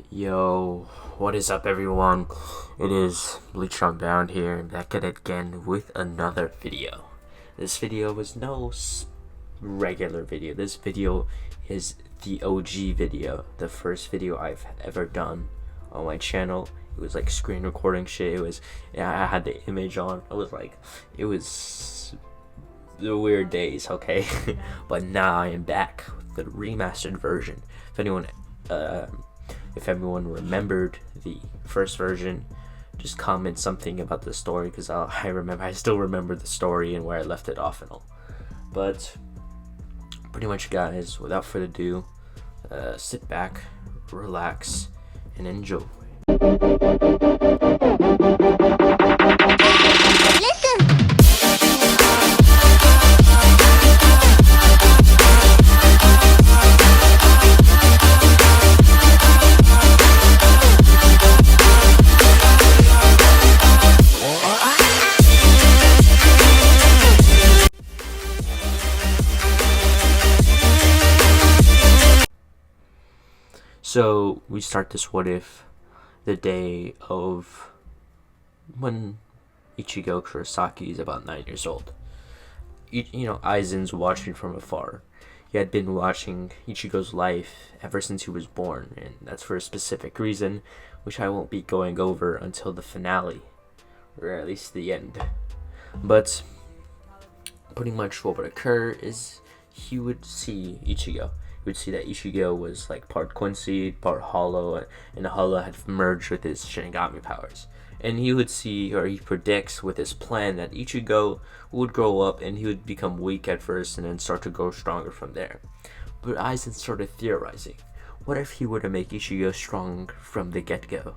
Yo, what is up everyone? It is Bleach Unbound here, and back at it again with another video. This video was no regular video. This video is the OG video, the first video I've ever done on my channel. It was like screen recording shit. I had the image on. It was the weird days, okay? But now I am back with the remastered version. If everyone remembered the first version, just comment something about the story, because I still remember the story and where I left it off and all. But pretty much, guys, without further ado, sit back, relax, and enjoy. So we start this what if the day of when Ichigo Kurosaki is about 9 years old. Aizen's watching from afar. He had been watching Ichigo's life ever since he was born, and that's for a specific reason, which I won't be going over until the finale, or at least the end. But pretty much what would occur is he would see Ichigo. He would see that Ichigo was like part Quincy, part Hollow, and the Hollow had merged with his Shinigami powers. And he would see, or he predicts with his plan, that Ichigo would grow up and he would become weak at first and then start to grow stronger from there. But Aizen started theorizing, what if he were to make Ichigo strong from the get-go?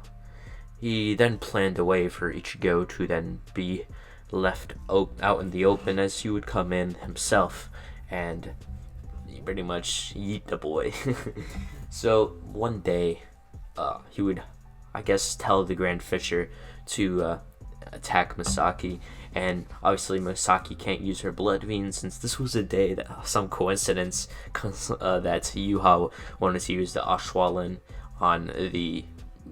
He then planned a way for Ichigo to then be left out in the open, as he would come in himself and pretty much eat the boy. So one day, he would, I guess, tell the Grand Fisher to attack Misaki, and obviously Misaki can't use her blood veins, since this was a day that some coincidence that Yuha wanted to use the Ashwaulan on the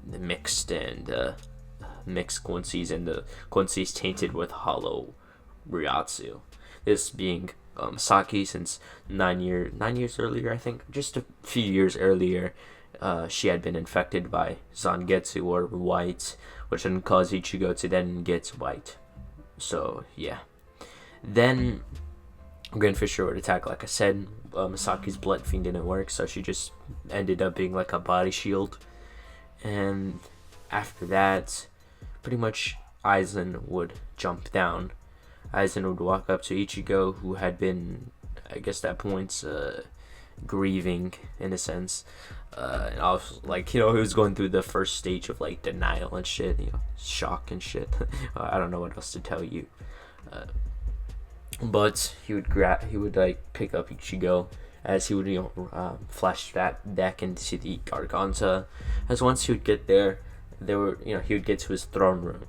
mixed Quincy's, and the Quincy's tainted with Hollow Ryatsu. This being Misaki, since 9 years earlier, I think, just a few years earlier, she had been infected by Zangetsu, or white, which then caused Ichigo to then get white. So yeah, then Grand Fisher would attack. Like I said, Misaki's blood fiend didn't work, so she just ended up being like a body shield. And after that, pretty much Aizen would jump down. Aizen would walk up to Ichigo, who had been, I guess at points, grieving in a sense. And I was like, he was going through the first stage of like denial and shit, shock and shit. I don't know what else to tell you. But he would like pick up Ichigo, as he would flash that back into the Garganta. As once he would get there, he would get to his throne room.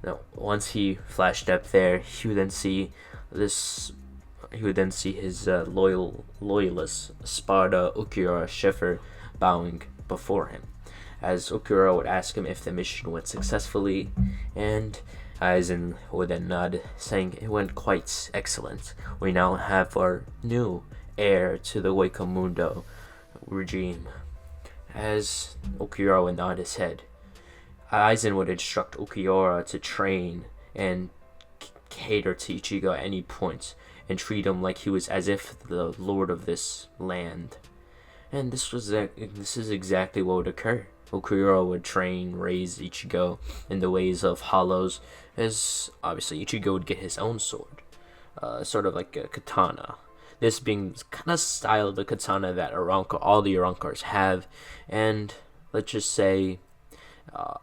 Now, once he flashed up there, he would then see his loyalist Sparta Ukiura Xehther bowing before him, as Ukiura would ask him if the mission went successfully, and Aizen would then nod, saying it went quite excellent. We now have our new heir to the Wakamundo regime. As Ukiura would nod his head, Aizen would instruct Ukiura to train and cater to Ichigo at any point, and treat him like he was as if the lord of this land. And this is exactly what would occur. Ukiura would train, raise Ichigo in the ways of hollows, as obviously Ichigo would get his own sword, sort of like a katana. This being kind of style of the katana that all the Arankars have, and let's just say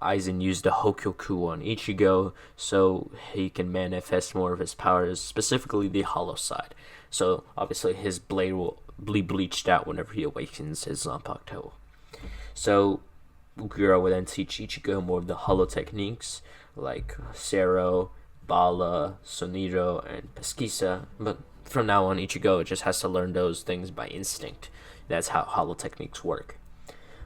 Aizen used the Hokyoku on Ichigo so he can manifest more of his powers, specifically the hollow side. So obviously his blade will be bleached out whenever he awakens his Zanpakuto. So Ukiura would then teach Ichigo more of the hollow techniques like Sero, Bala, Soniro, and Pesquisa, but from now on Ichigo just has to learn those things by instinct. That's how hollow techniques work.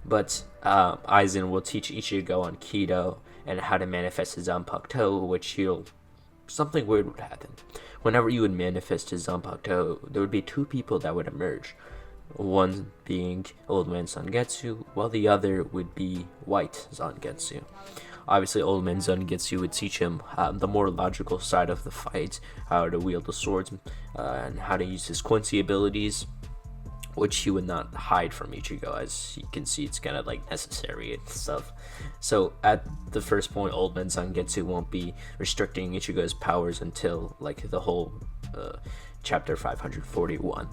But Aizen will teach Ichigo on Kido and how to manifest his Zanpakuto, which he'll... Something weird would happen. Whenever you would manifest his Zanpakuto, there would be two people that would emerge. One being Old Man Zangetsu, while the other would be White Zangetsu. Obviously, Old Man Zangetsu would teach him the more logical side of the fight, how to wield the swords, and how to use his Quincy abilities, which he would not hide from Ichigo, as you can see it's kind of like necessary and stuff. So at the first point, Old Man Zangetsu won't be restricting Ichigo's powers until like the whole chapter 541.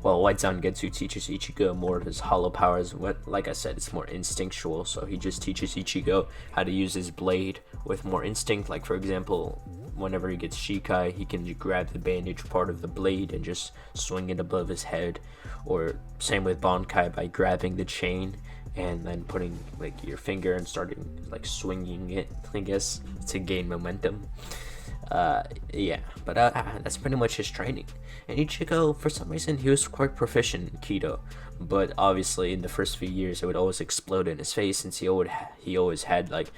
While White Zangetsu teaches Ichigo more of his hollow powers, like I said, it's more instinctual, so he just teaches Ichigo how to use his blade with more instinct. Like, for example, whenever he gets Shikai, he can grab the bandage part of the blade and just swing it above his head. Or same with Bankai, by grabbing the chain and then putting like your finger and starting like swinging it, I guess, to gain momentum. But that's pretty much his training. And Ichigo, for some reason, he was quite proficient in Kido, but obviously in the first few years it would always explode in his face, since he always had like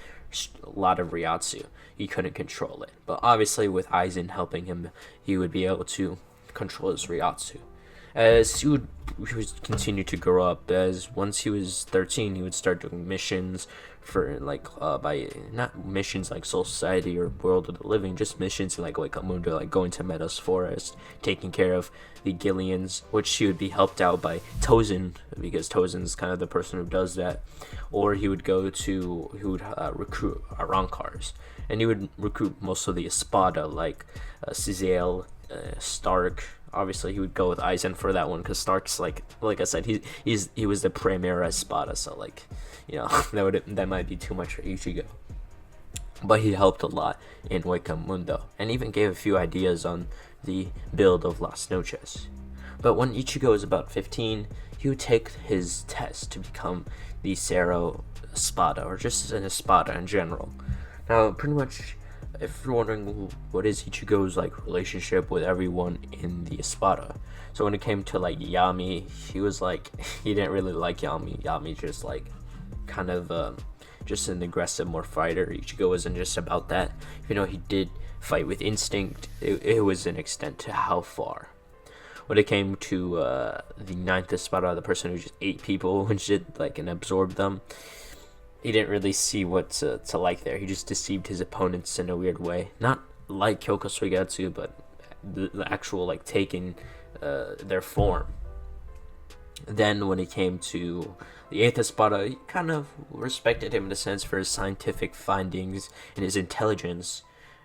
a lot of Ryatsu. He couldn't control it, but obviously with Aizen helping him, he would be able to control his Ryatsu. As he would continue to grow up, as once he was 13, he would start doing missions for by not missions like Soul Society or World of the Living, just missions in like Mundo, like going to Meadows Forest, taking care of the Gillians, which he would be helped out by Tozen, because Tozen's kind of the person who does that. Or he would recruit Arankars, and he would recruit most of the Espada, like Cizel, Stark. Obviously, he would go with Aizen for that one, because Stark's like I said, he was the Premeire Espada, so that might be too much for Ichigo. But he helped a lot in Mundo, and even gave a few ideas on the build of Las Noches. But when Ichigo was about 15, he would take his test to become the Zero Espada, or just an Espada in general. Now, pretty much, if you're wondering what is Ichigo's like relationship with everyone in the Espada, so when it came to like Yami, he didn't really like Yami. Yami just like kind of just an aggressive more fighter. Ichigo wasn't just about that. He did fight with instinct. It was an extent to how far. When it came to the ninth Espada, the person who just ate people and shit and absorbed them, he didn't really see what to like there. He just deceived his opponents in a weird way. Not like Kyoko Suigatsu, but the actual taking their form. Then when it came to the 8th Espada, he kind of respected him in a sense for his scientific findings and his intelligence.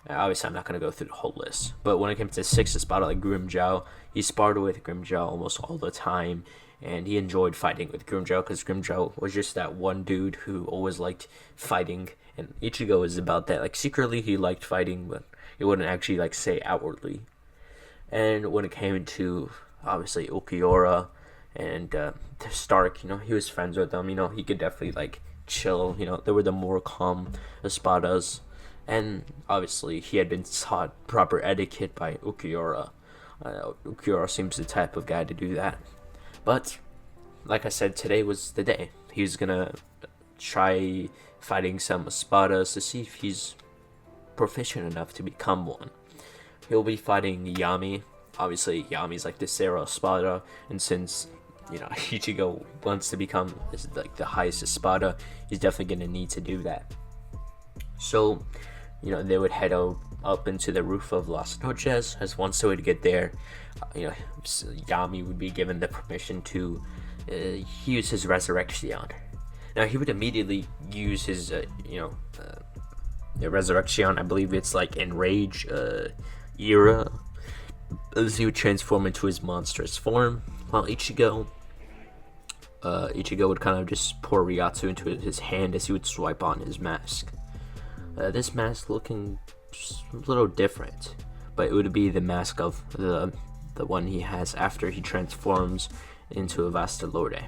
Obviously, I'm not going to go through the whole list. But when it came to the 6th Espada, like Grimmjow, he sparred with Grimmjow almost all the time. And he enjoyed fighting with Grimmjow, because Grimmjow was just that one dude who always liked fighting. And Ichigo is about that. Secretly, he liked fighting, but he wouldn't actually, say outwardly. And when it came to, obviously, Ulquiorra and Stark, he was friends with them. He could definitely, chill. They were the more calm Espadas. And, obviously, he had been taught proper etiquette by Ulquiorra. Ulquiorra seems the type of guy to do that. But, like I said, today was the day. He's gonna try fighting some Espadas to see if he's proficient enough to become one. He'll be fighting Yami. Obviously, Yami's the Zero Espada, and since, Ichigo wants to become the highest Espada, he's definitely gonna need to do that. So, they would head up into the roof of Las Noches, as once they would get there, Yami would be given the permission to use his Resurrection. Now, he would immediately use his, the Resurrection. I believe it's Enrage era, as he would transform into his monstrous form, while Ichigo would kind of just pour Ryatsu into his hand as he would swipe on his mask. This mask looking a little different, but it would be the mask of the one he has after he transforms into a Vastalorde.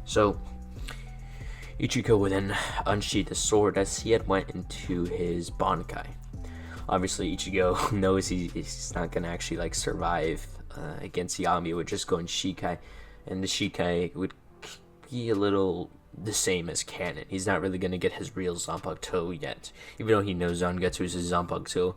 So Ichigo would then unsheath the sword as he had went into his Bankai. Obviously, Ichigo knows he's not gonna actually survive against Yami with just going Shikai, and the Shikai would be a little the same as canon. He's not really gonna get his real Zanpakuto yet, even though he knows Zangetsu is his Zanpakuto.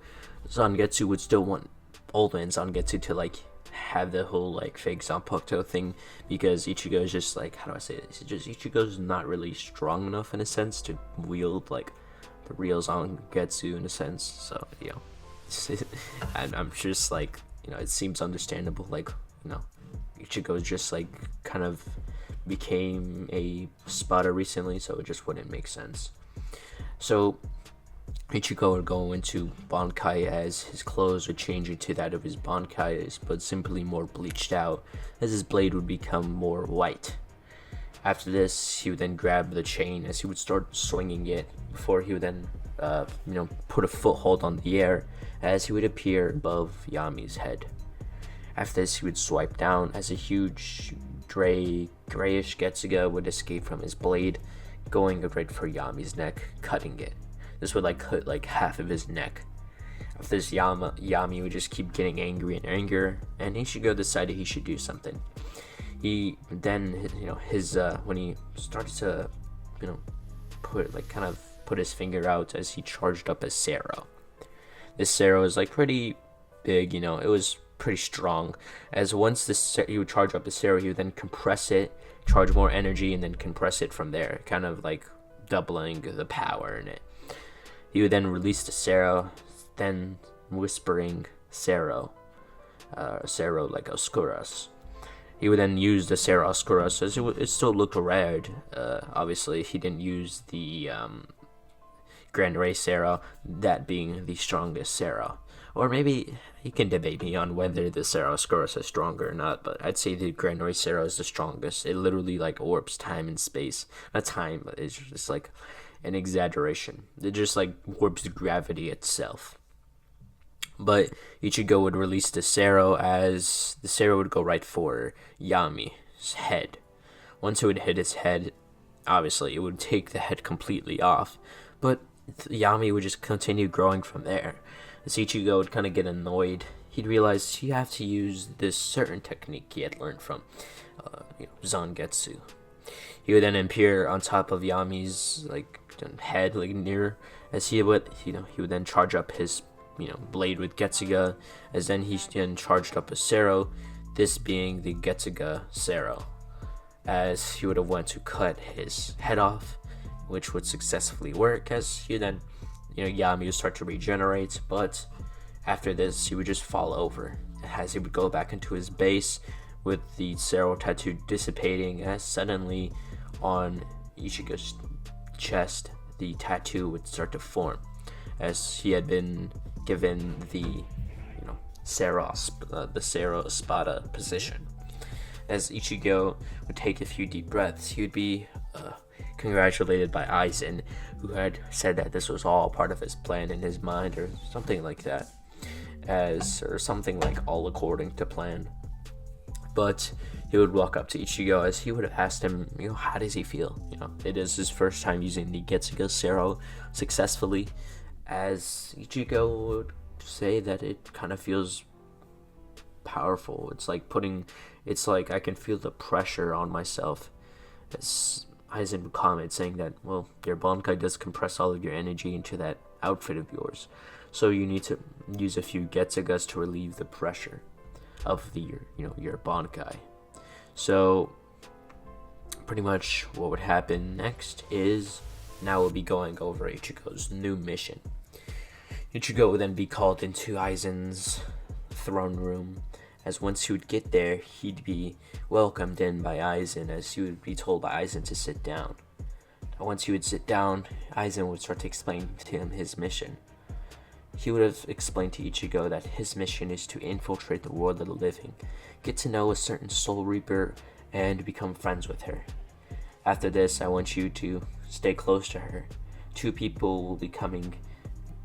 Zangetsu would still want old man Zangetsu to like have the whole like fake Zanpakuto thing, because Ichigo is just like, how do I say this? It's just Ichigo's not really strong enough in a sense to wield like the real Zangetsu in a sense. So and I'm just like, it seems understandable. Like, Ichigo just like kind of became a spotter recently, so it just wouldn't make sense. So Ichigo would go into Bankai as his clothes would change into that of his Bankais, but simply more bleached out, as his blade would become more white. After this, he would then grab the chain as he would start swinging it, before he would then put a foothold on the air as he would appear above Yami's head. After this, he would swipe down as a huge grayish Getsuga would escape from his blade, going right for Yami's neck, cutting it. This would like cut like half of his neck. After this, Yami would just keep getting angry and angrier, and Ichigo decided he should do something. He then, when he started to, put his finger out as he charged up a Sero. This Sero is like pretty big, it was pretty strong. As once he would charge up a Sero, he would then compress it, charge more energy, and then compress it from there, kind of like doubling the power in it. He would then release the Sero, then whispering Sero like Oscuras. He would then use the Sero Oscuras as it still looked red. Obviously, he didn't use the Grand Ray Sero, that being the strongest Sero. Or maybe you can debate me on whether the Sero Oscuras is stronger or not, but I'd say the Grand Ray Sero is the strongest. It literally like warps time and space. Not time, but it's just like an exaggeration. It just like warps gravity itself. But Ichigo would release the Sero as the Sero would go right for Yami's head. Once it would hit his head, obviously it would take the head completely off, but Yami would just continue growing from there. As Ichigo would kind of get annoyed, he'd realize he have to use this certain technique he had learned from Zangetsu. He would then appear on top of Yami's head, near, as he would then charge up his blade with Getsuga, as then he then charged up a Sero, this being the Getsuga Sero, as he would have went to cut his head off, which would successfully work, as he then Yami would start to regenerate. But after this, he would just fall over as he would go back into his base, with the Sero tattoo dissipating, as suddenly on Ichigo's chest the tattoo would start to form, as he had been given the Sero Espada position. As Ichigo would take a few deep breaths, he would be congratulated by Aizen, who had said that this was all part of his plan in his mind, or something like that, or something like all according to plan. But he would walk up to Ichigo as he would have asked him, how does he feel? It is his first time using the Getsuga Sero successfully, as Ichigo would say that it kind of feels powerful. It's like I can feel the pressure on myself. As Aizen would comment, saying that, well, your Bankai does compress all of your energy into that outfit of yours, so you need to use a few Getsugas to relieve the pressure of your Bankai. So pretty much what would happen next is, now we'll be going over Ichigo's new mission. Ichigo would then be called into Aizen's throne room, as once he would get there, he'd be welcomed in by Aizen, as he would be told by Aizen to sit down. Once he would sit down, Aizen would start to explain to him his mission. He would have explained to Ichigo that his mission is to infiltrate the world of the living, get to know a certain Soul Reaper, and become friends with her. After this, I want you to stay close to her. 2 people will be coming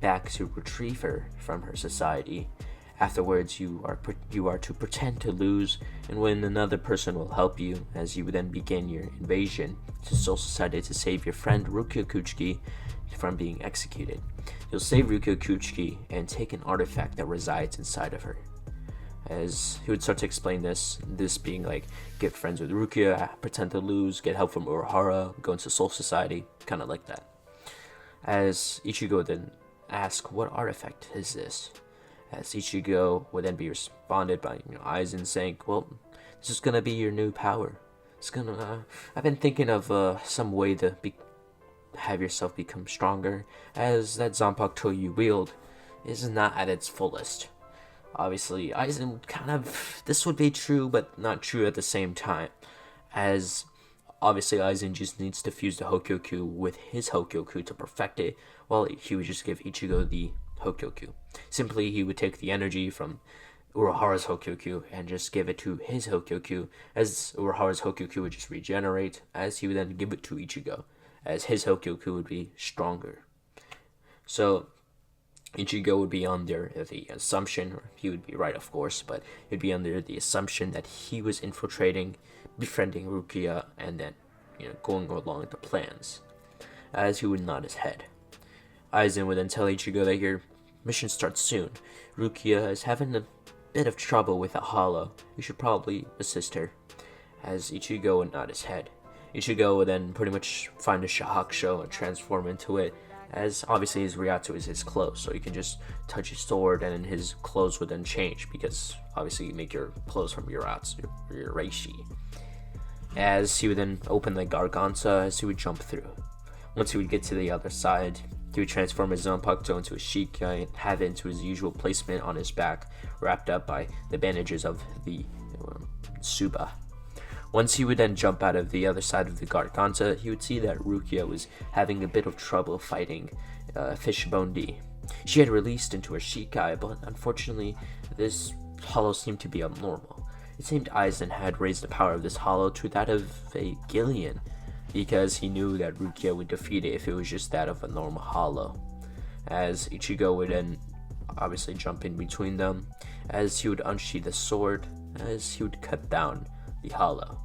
back to retrieve her from her society. Afterwards, you are to pretend to lose, and when another person will help you, as you then begin your invasion to Soul Society to save your friend Ryukyu Kuchiki from being executed. You'll save Ryukyu Kuchiki and take an artifact that resides inside of her. as he would start to explain this being like get friends with Rukia, pretend to lose, get help from Urahara, go into Soul Society, kind of like that. As Ichigo then ask, what artifact is this? As Ichigo would then be responded by Aizen saying, well, this is gonna be your new power. It's gonna I've been thinking of some way to have yourself become stronger, as that Zanpakuto you wield is not at its fullest. Obviously, Aizen would this would be true, but not true at the same time, as obviously Aizen just needs to fuse the Hokyoku with his Hokyoku to perfect it, while he would just give Ichigo the Hokyoku. Simply, he would take the energy from Urahara's Hokyoku and just give it to his Hokyoku, as Urahara's Hokyoku would just regenerate, as he would then give it to Ichigo, as his Hokyoku would be stronger. So Ichigo would be under the assumption, or he would be right of course, but he'd be under the assumption that he was infiltrating, befriending Rukia, and then going along with the plans, as he would nod his head. Aizen would then tell Ichigo that your mission starts soon. Rukia is having a bit of trouble with a hollow. You should probably assist her. As Ichigo would nod his head. Ichigo would then pretty much find a Shahakusho and transform into it, as obviously his Ryatsu is his clothes, so you can just touch his sword and his clothes would then change, because obviously you make your clothes from your Ryatsu, or your Reishi. As he would then open the Garganta as he would jump through. Once he would get to the other side, he would transform his Zanpakuto into a Shikai and have it into his usual placement on his back, wrapped up by the bandages of the Suba. Once he would then jump out of the other side of the Garganta, he would see that Rukia was having a bit of trouble fighting Fishbone D. She had released into her Shikai, but unfortunately this hollow seemed to be abnormal. It seemed Aizen had raised the power of this hollow to that of a Gillian, because he knew that Rukia would defeat it if it was just that of a normal hollow. As Ichigo would then obviously jump in between them, as he would unsheath the sword, as he would cut down the hollow.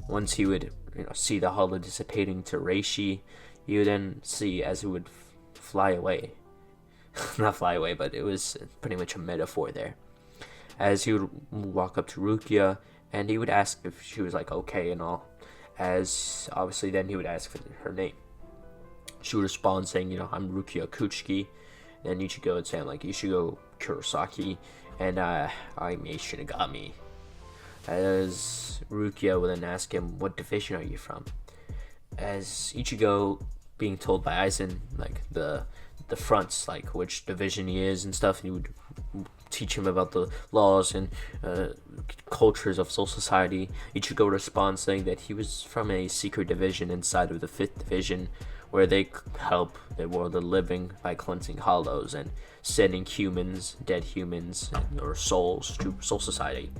Once he would see the hollow dissipating to Reishi, you would then see as it would fly away. Not fly away, but it was pretty much a metaphor there. As he would walk up to Rukia, and he would ask if she was okay and all. As obviously then he would ask for her name. She would respond saying, I'm Rukia Kuchiki. Then Ichigo would say, I'm Ichigo Kurosaki, and I'm a Shinigami. As Rukia would then ask him, what division are you from? As Ichigo being told by Aizen, the fronts, which division he is and stuff, and he would teach him about the laws and cultures of Soul Society. Ichigo responds saying that he was from a secret division inside of the 5th division, where they help the world of the living by cleansing hollows and sending humans, dead humans, or souls to Soul Society.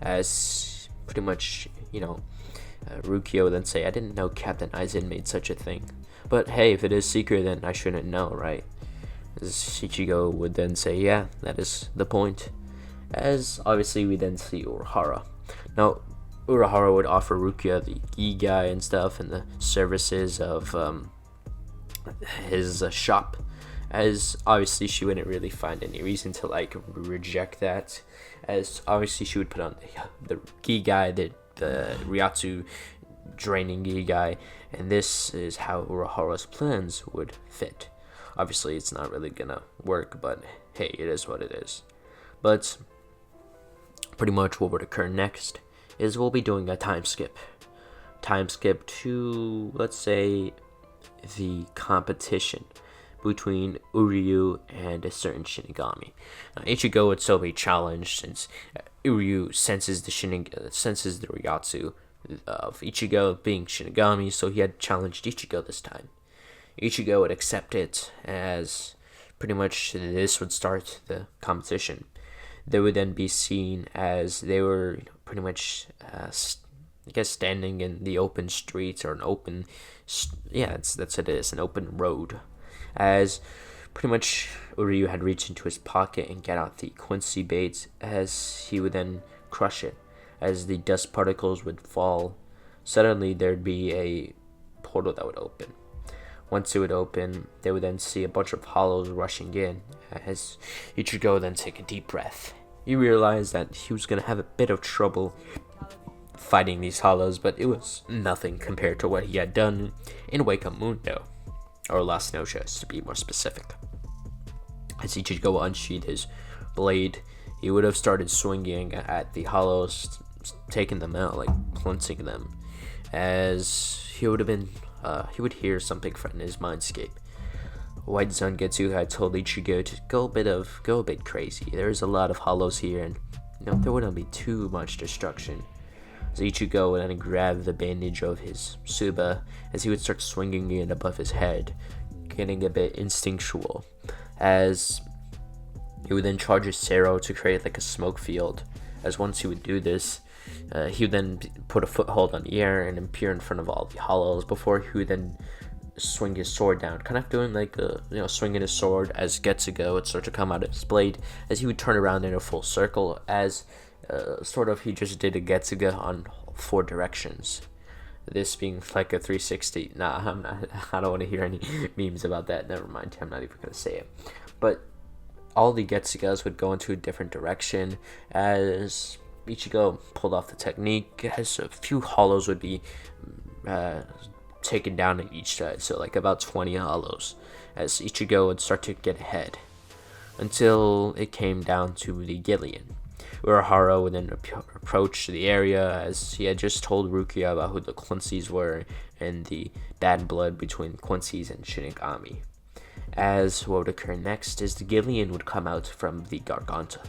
As pretty much, Rukia would then say, I didn't know Captain Aizen made such a thing. But hey, if it is secret, then I shouldn't know, right? As Ichigo would then say, yeah, that is the point. As obviously we then see Urahara. Now, Urahara would offer Rukia the Gigai and stuff and the services of his shop. As obviously she wouldn't really find any reason to reject that. As obviously she would put on the Gigai, the Ryatsu draining Gigai, and this is how Urahara's plans would fit. Obviously it's not really gonna work, but hey, it is what it is. But pretty much what would occur next is we'll be doing a time skip to, let's say, the competition between Uryu and a certain Shinigami. Now, Ichigo would still be challenged since Uryu senses the Ryatsu of Ichigo being Shinigami, so he had challenged Ichigo this time. Ichigo would accept it, as pretty much this would start the competition. They would then be seen as they were pretty much, standing in the open streets, or an open, that's what it is, an open road. As pretty much Uryu had reached into his pocket and get out the Quincy bait, as he would then crush it. As the dust particles would fall, suddenly there'd be a portal that would open. Once it would open, they would then see a bunch of hollows rushing in, as Ichigo would then take a deep breath. he realized that he was going to have a bit of trouble fighting these hollows, but it was nothing compared to what he had done in Wake Mundo, or Las Noches to be more specific. As Ichigo unsheathed his blade, he would have started swinging at the hollows, taking them out, like cleansing them, as he would hear something in his mindscape. White Sun Getsu had told Ichigo to go a bit crazy. There's a lot of hollows here, and there wouldn't be too much destruction. So Ichigo would then grab the bandage of his Tsuba as he would start swinging it above his head, getting a bit instinctual, as he would then charge his Sero to create like a smoke field. As once he would do this, he would then put a foothold on the air and appear in front of all the hollows before he would then swing his sword down, kind of doing like swinging his sword as Getsugo would start to come out of his blade, as he would turn around in a full circle, as he just did a Getsuga on 4 directions. This being like a 360. Nah, I don't want to hear any memes about that. Never mind. I'm not even gonna say it. But all the Getsugas would go into a different direction as Ichigo pulled off the technique, as a few hollows would be taken down on each side, so like about 20 hollows, as Ichigo would start to get ahead, until it came down to the Gillian. Urahara would then approach the area, as he had just told Rukia about who the Quincy's were and the bad blood between Quincy's and Shinigami. As what would occur next is the Gillian would come out from the Garganta.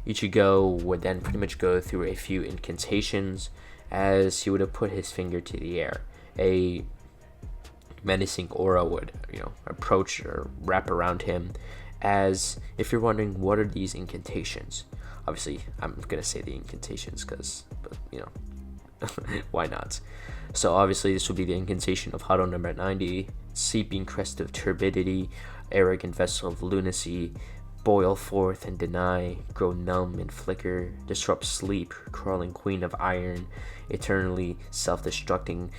Ichigo would then pretty much go through a few incantations, as he would have put his finger to the air. A menacing aura would, approach or wrap around him. As if you're wondering what are these incantations, obviously I'm gonna say the incantations because, why not? So obviously this would be the incantation of Hado number 90, seeping crest of turbidity, arrogant vessel of lunacy, boil forth and deny, grow numb and flicker, disrupt sleep, crawling queen of iron, eternally self-destructing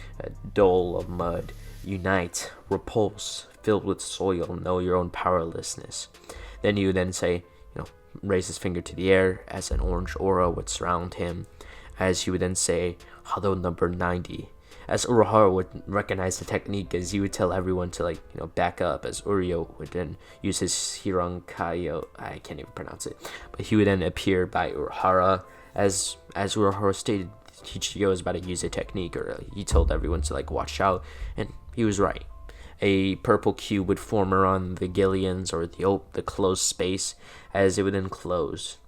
dole of mud, unite, repulse, filled with soil, know your own powerlessness. Then he would then say, raise his finger to the air as an orange aura would surround him, as he would then say, Hado number 90. As Urahara would recognize the technique, as he would tell everyone to back up, as Uryo would then use his Hirankayo, I can't even pronounce it, but he would then appear by Urahara, as Urahara stated, Ichigo was about to use a technique, or he told everyone to watch out, and he was right. A purple cube would form around the Gillians, or the closed space, as it would then close.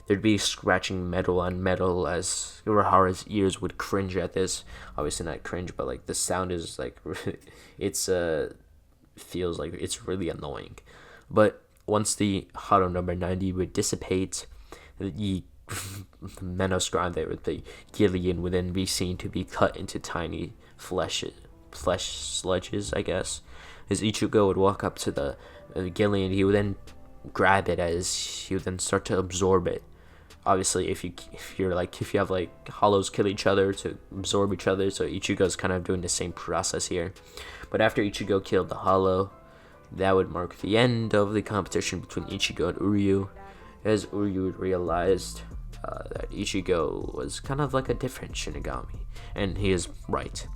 There'd be scratching metal on metal, as Urahara's ears would cringe at this. Obviously not cringe, but the sound is it's feels like it's really annoying. But once the Hado number 90 would dissipate, the Menos Grande with the Gillian would then be seen to be cut into tiny flesh sledges, I guess. As Ichigo would walk up to the Gillian, he would then grab it, as he would then start to absorb it. Obviously, if you have hollows kill each other to absorb each other, so Ichigo's kind of doing the same process here. But after Ichigo killed the hollow, that would mark the end of the competition between Ichigo and Uryu, as Uryu realized that Ichigo was kind of like a different Shinigami, and he is right.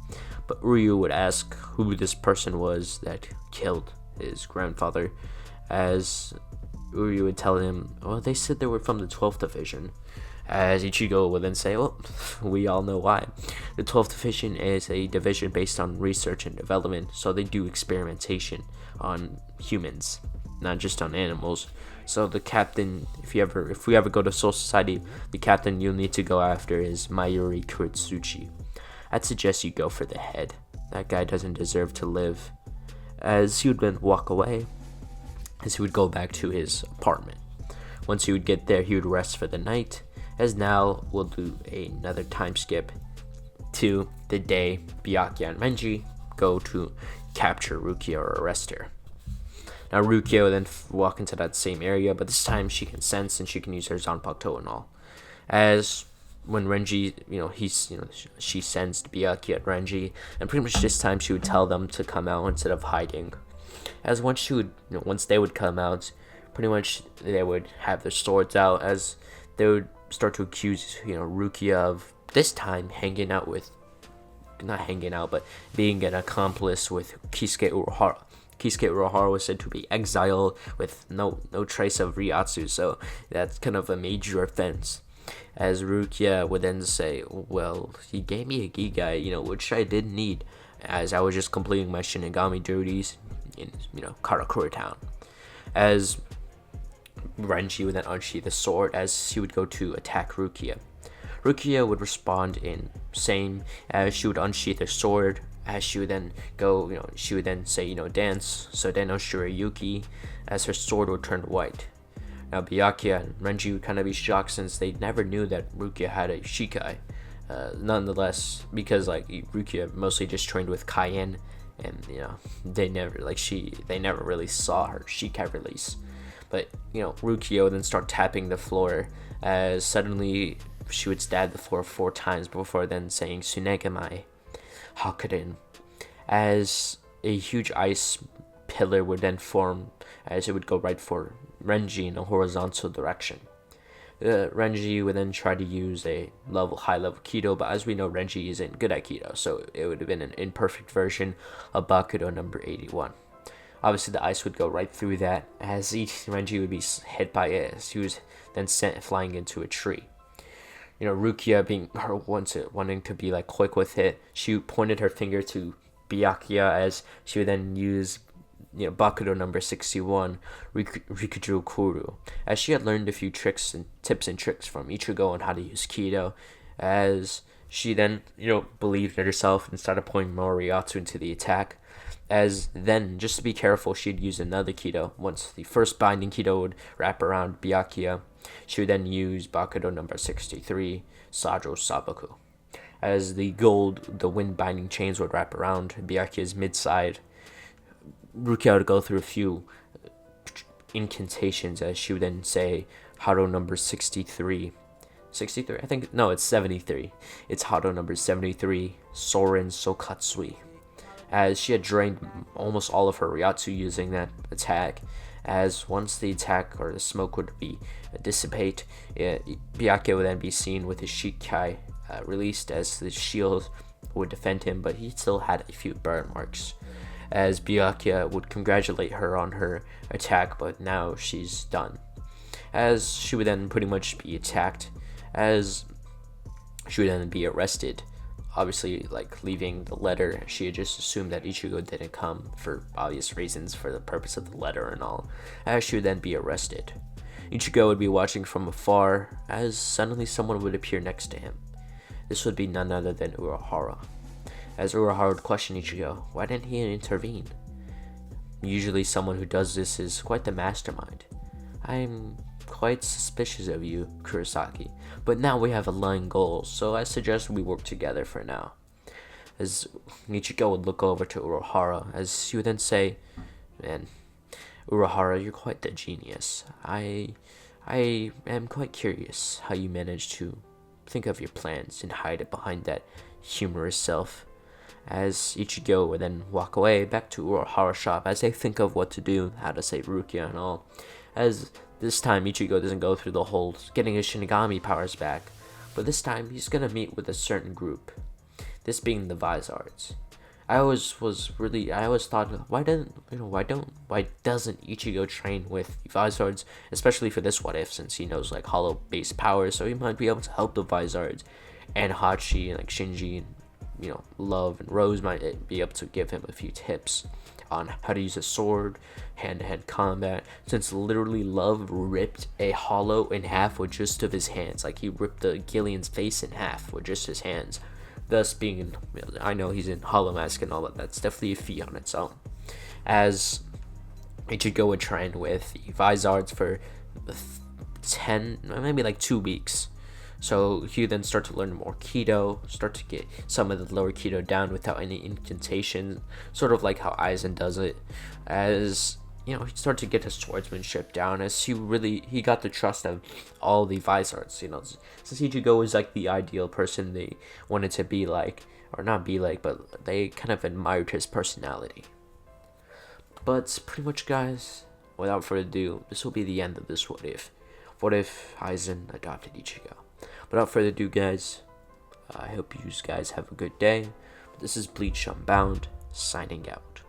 But Uryu would ask who this person was that killed his grandfather, as Uryu would tell him, they said they were from the 12th Division. As Ichigo would then say, we all know why. The 12th Division is a division based on research and development, so they do experimentation on humans, not just on animals. So the captain, if we ever go to Soul Society, the captain you'll need to go after is Mayuri Kuretsuchi. I'd suggest you go for the head. That guy doesn't deserve to live. As he would then walk away, as he would go back to his apartment. Once he would get there, he would rest for the night, as now we'll do another time skip to the day Byakuya and Renji go to capture Rukia or arrest her. Now Rukia will then walk into that same area, but this time she can sense and she can use her Zanpakuto and all. As when Renji, she sensed Byakuya and Renji, and pretty much this time she would tell them to come out instead of hiding. As once they would come out, pretty much they would have their swords out, as they would start to accuse, Rukia of this time not hanging out, but being an accomplice with Kisuke Urahara. Kisuke Urahara was said to be exiled with no trace of Ryatsu, so that's kind of a major offense. As Rukia would then say, well, he gave me a Gigai, which I didn't need, as I was just completing my Shinigami duties in, Karakura Town. As Renji would then unsheath the sword as he would go to attack Rukia. Rukia would respond in same, as she would unsheath her sword, as she would then go, she would then say, dance, so then Shirayuki, as her sword would turn white. Now Byakuya and Renji would kind of be shocked since they never knew that Rukia had a Shikai. Nonetheless, because Rukia mostly just trained with Cayenne, and they never really saw her Shikai release. But Rukia would then start tapping the floor, as suddenly she would stab the floor 4 times before then saying Sunegamai Hakurin, as a huge ice pillar would then form, as it would go right for Renji in a horizontal direction. Renji would then try to use a high level Kido, but as we know, Renji isn't good at Kido, so it would have been an imperfect version of Bakudo number 81. Obviously, the ice would go right through that, as Renji would be hit by it, as he was then sent flying into a tree. Rukia being her wanting to be quick with it, she pointed her finger to Byakuya, as she would then use Bakudo number 61, Rikuju Kuru, as she had learned a few tips and tricks from Ichigo on how to use Kido, as she then, believed in herself and started pulling more Ryatsu into the attack, as then, just to be careful, she'd use another Kido. Once the first binding Kido would wrap around Byakuya, she would then use Bakudo number 63, Sajo Sabaku, as the wind binding chains would wrap around Byakuya's mid-side. Rukia would go through a few incantations, as she would then say Hado number 63, I think, no, it's 73. It's Hado number 73, Soren Sokatsui, as she had drained almost all of her Ryatsu using that attack, as once the attack or the smoke would be dissipate, Byakuya would then be seen with his Shikai released, as the shield would defend him, but he still had a few burn marks, as Byakuya would congratulate her on her attack, but now she's done, as she would then pretty much be attacked, as she would then be arrested. Obviously, leaving the letter, she had just assumed that Ichigo didn't come for obvious reasons, for the purpose of the letter and all, as she would then be arrested. Ichigo would be watching from afar, as suddenly someone would appear next to him. This would be none other than Urahara, as Urahara would question Ichigo, why didn't he intervene? Usually someone who does this is quite the mastermind. I'm quite suspicious of you, Kurosaki, but now we have aligned goals, so I suggest we work together for now. As Ichigo would look over to Urahara, as he would then say, man, Urahara, you're quite the genius. I am quite curious how you managed to think of your plans and hide it behind that humorous self. As Ichigo would then walk away back to Urahara's shop, as they think of what to do, how to save Rukia and all, as this time Ichigo doesn't go through the whole getting his Shinigami powers back, but this time he's gonna meet with a certain group, this being the Vizards. I always thought, why doesn't Ichigo train with Vizards, especially for this what if, since he knows hollow based powers, so he might be able to help the Vizards, and Hachi and Shinji and Love and Rose might be able to give him a few tips on how to use a sword, hand-to-hand combat, since literally Love ripped a hollow in half with just of his hands. He ripped the Gillian's face in half with just his hands, thus being, I know he's in Hollow Mask and all that's definitely a feat on its own. As Ichigo would train with the Vizards for 10, maybe 2 weeks, so he then start to learn more Kido, start to get some of the lower Kido down without any incantation, sort of like how Aizen does it, as he started to get his swordsmanship down, as he got the trust of all the Vizards, since Ichigo was the ideal person they wanted to be like, or not be like, but they kind of admired his personality. But pretty much, guys, without further ado, this will be the end of this what if. What if Aizen adopted Ichigo? Without further ado, guys, I hope you guys have a good day. This is Bleach Unbound, signing out.